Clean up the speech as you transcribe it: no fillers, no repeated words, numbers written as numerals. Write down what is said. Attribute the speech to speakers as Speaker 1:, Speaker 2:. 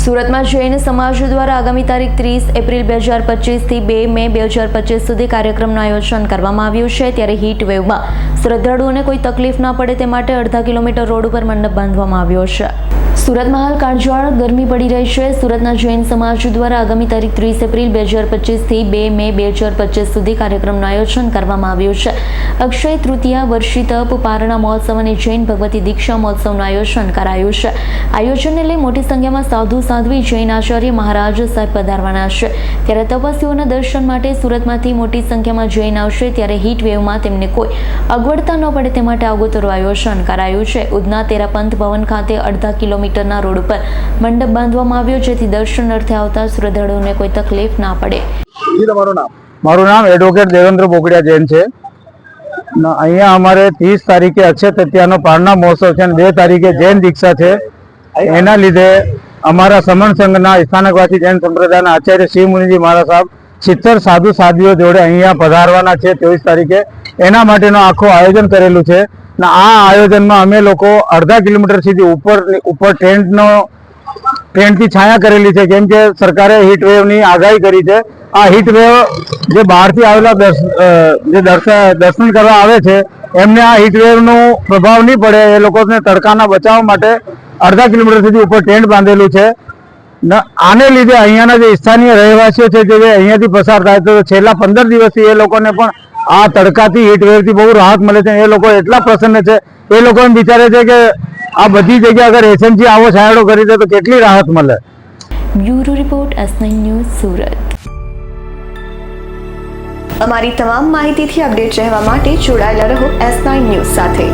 Speaker 1: સુરતમાં જૈન સમાજ દ્વારા આગામી તારીખ 30 એપ્રિલ 2025 થી 2 મે 2025 સુધી કાર્યક્રમનું આયોજન કરવામાં આવ્યું છે। ત્યારે હીટ વેવમાં શ્રદ્ધાળુઓને કોઈ તકલીફ ના પડે તે માટે અડધા કિલોમીટર રોડ ઉપર મંડપ બાંધવામાં આવ્યો છે। સુરતમાં હાલ કાળઝાળ ગરમી પડી રહી છે। સુરતના જૈન સમાજ દ્વારા આગામી તારીખ 30 એપ્રિલ 2025 થી 2 મે 2025 સુધી કાર્યક્રમનું આયોજન કરવામાં આવ્યું છે। અક્ષય તૃતીયા, વર્ષી તપ, પારણા મહોત્સવ અને જૈન ભગવતી દીક્ષા મહોત્સવનું આયોજન કરાયું છે। આયોજનને લઈ મોટી સંખ્યામાં સાધુ સાધ્વી જૈન આચાર્ય મહારાજ સાહેબ પધારવાના છે। ત્યારે તપસ્વીઓના દર્શન માટે સુરતમાંથી મોટી સંખ્યામાં જૈન આવશે। ત્યારે હીટ વેવમાં તેમને કોઈ અગવડતા ન પડે તે માટે આગોતરું આયોજન કરાયું છે। ઉધના તેરાપંથ ભવન ખાતે અડધા કિલોમીટરના રોડ ઉપર મંડપ બાંધવામાં આવ્યો, જેથી દર્શન અર્થે આવતા શ્રદ્ધાળુઓને કોઈ તકલીફ ના પડે।
Speaker 2: મારું નામ એડવોકેટ દેવેન્દ્ર બોકડિયા જૈન છે। અહીંયા અમારે 30 તારીખે અક્ષય તૃતીયાનો પારણા મહોત્સવ છે અને 2 તારીખે જૈન દીક્ષા છે। એના લીધે અમારા સમણ સંઘના સ્થાનકવાસી જૈન સંપ્રદાયના આચાર્ય શિવ મુનિજી મહારાજ સાહેબ 70 સાધુ સાધ્વીઓ જોડે અહીંયા પધારવાના છે 23 તારીખે। એના માટેનું આખું આયોજન કરેલું છે અને આ આયોજનમાં અમે લોકો અડધા કિલોમીટર સુધી ઉપર ટેન્ટથી છાયા કરેલી છે, કેમ કે સરકારે હીટ વેવની આગાહી કરી છે। આ હીટ વેવ જે બહારથી આવેલા જે દર્શન કરવા આવે છે એમને આ હીટ વેવનો પ્રભાવ નહીં પડે એ લોકોને તડકાના બચાવ માટે અડધા કિલોમીટર સુધી ઉપર ટેન્ટ બાંધેલું છે। આને લીધે અહીંયાના જે સ્થાનીય રહેવાસીઓ છે જે અહીંયાથી પસાર થાય તો છેલ્લા 15 દિવસથી એ લોકોને પણ આ તડકાથી હીટ વેવથી બહુ રાહત મળે છે। એ લોકો એટલા પ્રસન્ન છે, એ લોકો એમ વિચારે છે કે આ બધી જગ્યા અગર એસએમસી આવો છાંયડો કરી દે તો કેટલી રાહત મળે।
Speaker 1: Bureau report S9 news Surat.
Speaker 3: અમારી તમામ માહિતીથી અપડેટ રહેવા માટે જોડાયેલા રહો S9 ન્યૂઝ સાથે।